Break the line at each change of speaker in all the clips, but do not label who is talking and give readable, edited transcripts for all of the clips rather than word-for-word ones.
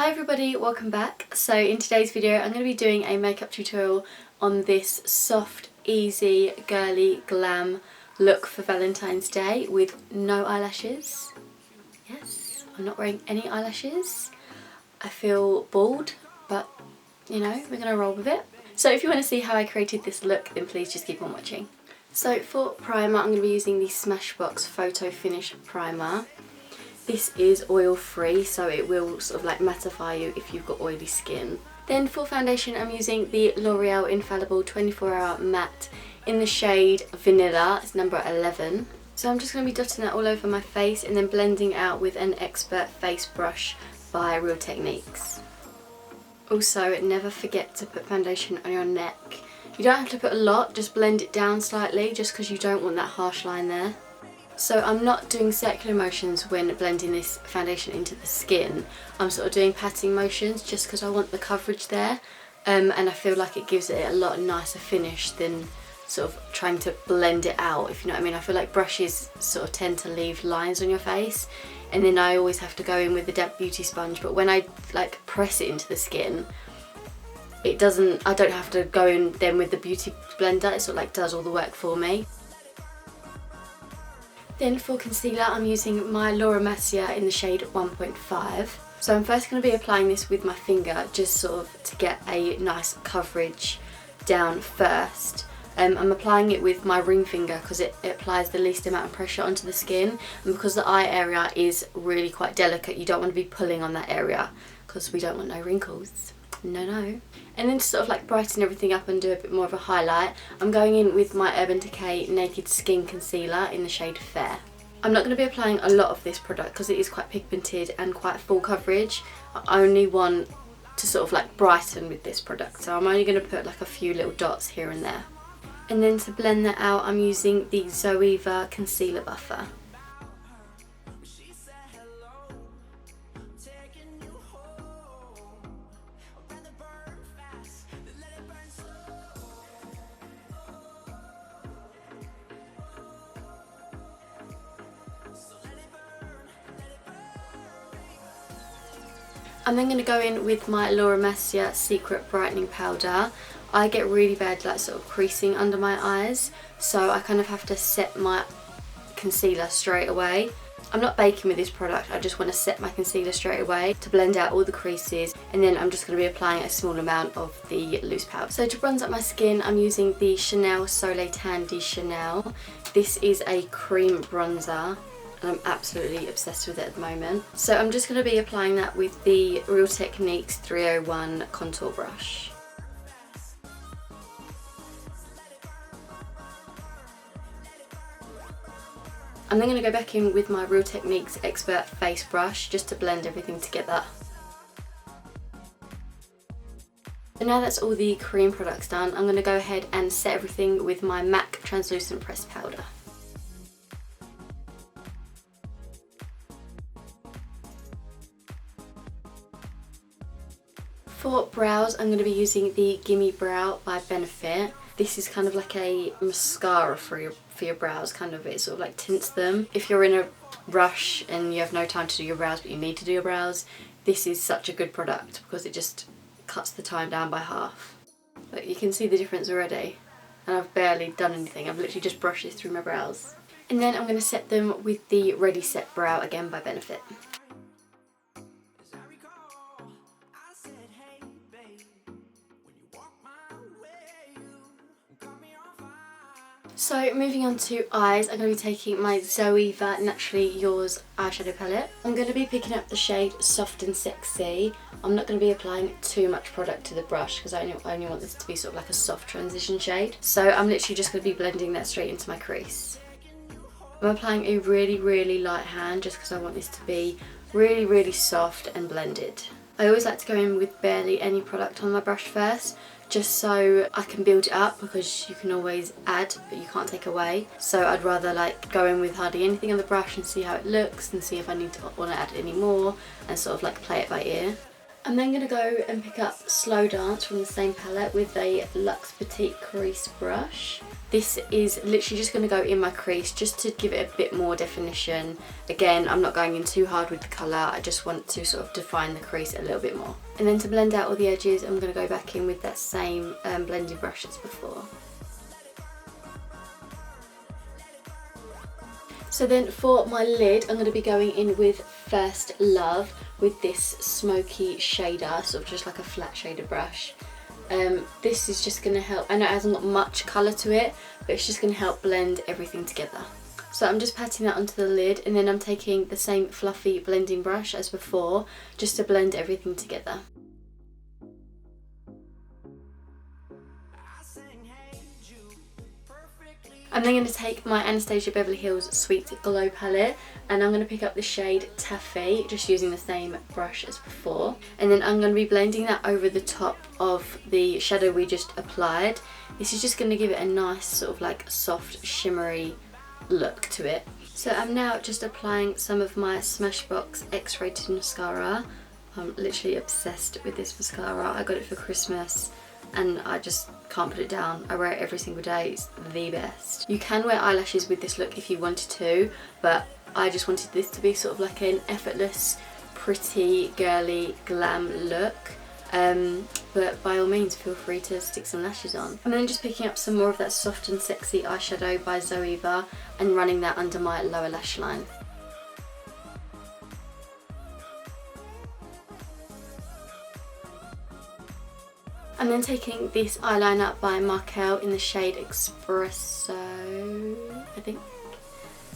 Hi everybody, welcome back. So in today's video I'm going to be doing a makeup tutorial on this soft, easy, girly glam look for Valentine's Day with no eyelashes. Yes, I'm not wearing any eyelashes. I feel bald, but you know, we're going to roll with it. So if you want to see how I created this look, then please just keep on watching. So for primer I'm going to be using the Smashbox Photo Finish Primer. This is oil free, so it will sort of like mattify you if you've got oily skin. Then for foundation I'm using the L'Oreal Infallible 24-Hour Matte in the shade Vanilla, it's number 11. So I'm just going to be dotting that all over my face and then blending out with an Expert face brush by Real Techniques. Also, never forget to put foundation on your neck. You don't have to put a lot, just blend it down slightly just because you don't want that harsh line there. So I'm not doing circular motions when blending this foundation into the skin. I'm sort of doing patting motions just because I want the coverage there, and I feel like it gives it a lot nicer finish than sort of trying to blend it out, if you know what I mean. I feel like brushes sort of tend to leave lines on your face, and then I always have to go in with the damp beauty sponge, but when I like press it into the skin, it doesn't, I don't have to go in then with the beauty blender, it sort of like does all the work for me. Then for concealer I'm using my Mercier in the shade 1.5. So I'm first going to be applying this with my finger just sort of to get a nice coverage down first. I'm applying it with my ring finger because it applies the least amount of pressure onto the skin, and because the eye area is really quite delicate you don't want to be pulling on that area because we don't want no wrinkles. No. And then to sort of like brighten everything up and do a bit more of a highlight, I'm going in with my Urban Decay Naked Skin Concealer in the shade Fair. I'm not going to be applying a lot of this product because it is quite pigmented and quite full coverage. I only want to sort of like brighten with this product, so I'm only going to put like a few little dots here and there. And then to blend that out I'm using the Zoeva Concealer Buffer. I'm then going to go in with my Mercier Secret Brightening Powder. I get really bad like sort of creasing under my eyes, so I kind of have to set my concealer straight away. I'm not baking with this product, I just want to set my concealer straight away to blend out all the creases, and then I'm just going to be applying a small amount of the loose powder. So to bronze up my skin I'm using the Chanel Soleil Tan de Chanel. This is a cream bronzer and I'm absolutely obsessed with it at the moment. So I'm just going to be applying that with the Real Techniques 301 contour brush. I'm then going to go back in with my Real Techniques Expert face brush just to blend everything together. So now that's all the cream products done, I'm going to go ahead and set everything with my MAC Translucent Pressed Powder. For brows I'm going to be using the Gimme Brow by Benefit. This is kind of like a mascara for your brows, kind of, it sort of like tints them. If you're in a rush and you have no time to do your brows but you need to do your brows, this is such a good product because it just cuts the time down by half. But you can see the difference already, and I've barely done anything, I've literally just brushed this through my brows. And then I'm going to set them with the Ready Set Brow, again by Benefit. So moving on to eyes, I'm going to be taking my Zoeva Naturally Yours eyeshadow palette. I'm going to be picking up the shade Soft and Sexy. I'm not going to be applying too much product to the brush because I only want this to be sort of like a soft transition shade. So I'm literally just going to be blending that straight into my crease. I'm applying a really light hand just because I want this to be really soft and blended. I always like to go in with barely any product on my brush first, just so I can build it up, because you can always add but you can't take away. So I'd rather like go in with hardly anything on the brush and see how it looks and see if I want to add any more and sort of like play it by ear. I'm then going to go and pick up Slow Dance from the same palette with a Luxe Petite Crease brush. This is literally just going to go in my crease just to give it a bit more definition. Again, I'm not going in too hard with the colour, I just want to sort of define the crease a little bit more. And then to blend out all the edges, I'm going to go back in with that same blending brush as before. So then for my lid, I'm going to be going in with First Love with this smoky shader, sort of just like a flat shader brush. This is just going to help, I know it hasn't got much colour to it, but it's just going to help blend everything together. So I'm just patting that onto the lid, and then I'm taking the same fluffy blending brush as before, just to blend everything together. I'm then going to take my Anastasia Beverly Hills Sweet Glow palette, and I'm going to pick up the shade Taffy, just using the same brush as before. And then I'm going to be blending that over the top of the shadow we just applied. This is just going to give it a nice sort of like soft shimmery look to it. So I'm now just applying some of my Smashbox X-Rated mascara. I'm literally obsessed with this mascara. I got it for Christmas and I just can't put it down. I wear it every single day. It's the best. You can wear eyelashes with this look if you wanted to, but I just wanted this to be sort of like an effortless, pretty, girly, glam look. But by all means, feel free to stick some lashes on. I'm then just picking up some more of that Soft and Sexy eyeshadow by Zoeva and running that under my lower lash line. I'm then taking this eyeliner by Marcelle in the shade Expresso, I think.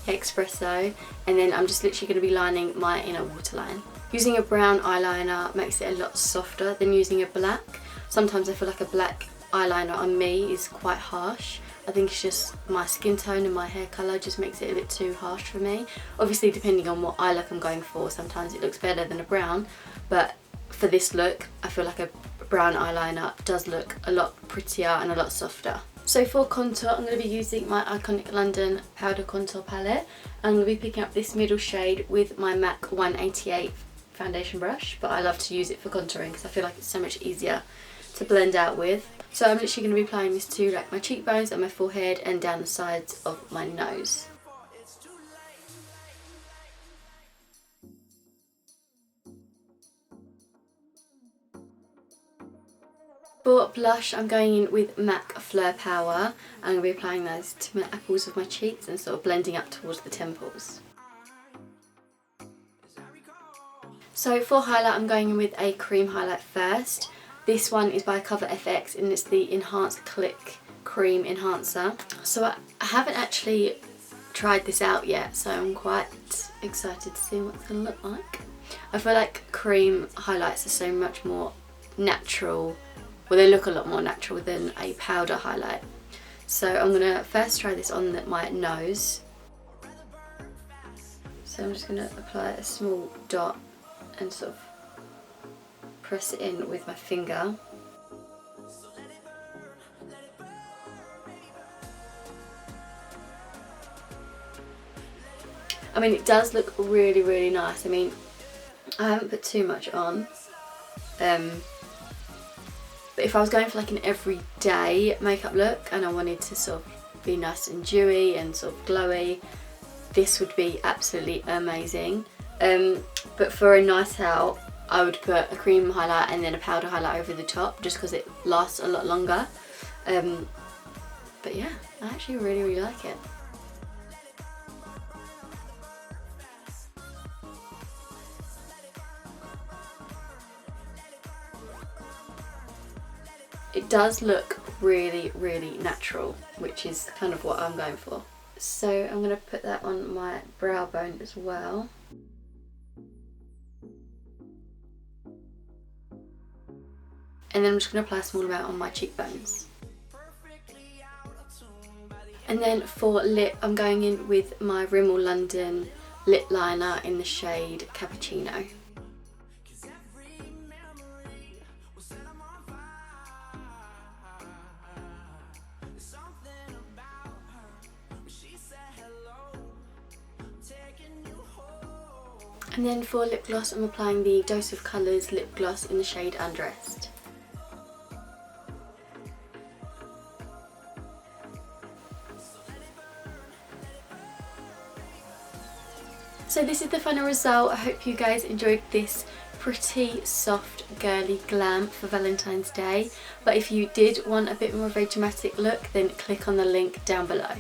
Yeah, Expresso. And then I'm just literally going to be lining my inner waterline. Using a brown eyeliner makes it a lot softer than using a black. Sometimes I feel like a black eyeliner on me is quite harsh. I think it's just my skin tone and my hair colour just makes it a bit too harsh for me. Obviously, depending on what eye look I'm going for, sometimes it looks better than a brown. But for this look, I feel like a brown eyeliner does look a lot prettier and a lot softer. So for contour, I'm going to be using my Iconic London Powder Contour Palette. I'm going to be picking up this middle shade with my MAC 188 foundation brush, but I love to use it for contouring because I feel like it's so much easier to blend out with. So I'm literally going to be applying this to like my cheekbones and my forehead and down the sides of my nose. For blush, I'm going in with MAC Fleur Power. I'm going to be applying those to my apples of my cheeks and sort of blending up towards the temples. So for highlight, I'm going in with a cream highlight first. This one is by Cover FX and it's the Enhanced Click Cream Enhancer. So I haven't actually tried this out yet, so I'm quite excited to see what it's going to look like. I feel like cream highlights are so much more natural. Well, they look a lot more natural than a powder highlight. So I'm going to first try this on my nose. So I'm just going to apply a small dot and sort of press it in with my finger. I mean, it does look really, really nice. I mean, I haven't put too much on. But if I was going for like an everyday makeup look and I wanted to sort of be nice and dewy and sort of glowy, this would be absolutely amazing. But for a night out, I would put a cream highlight and then a powder highlight over the top just because it lasts a lot longer. But yeah, I actually really, really like it. It does look really, really natural, which is kind of what I'm going for. So I'm going to put that on my brow bone as well. And then I'm just going to apply a small amount on my cheekbones. And then for lip, I'm going in with my Rimmel London lip liner in the shade Cappuccino. And then for lip gloss, I'm applying the Dose of Colours lip gloss in the shade Undressed. So this is the final result. I hope you guys enjoyed this pretty soft girly glam for Valentine's Day. But if you did want a bit more of a dramatic look, then click on the link down below.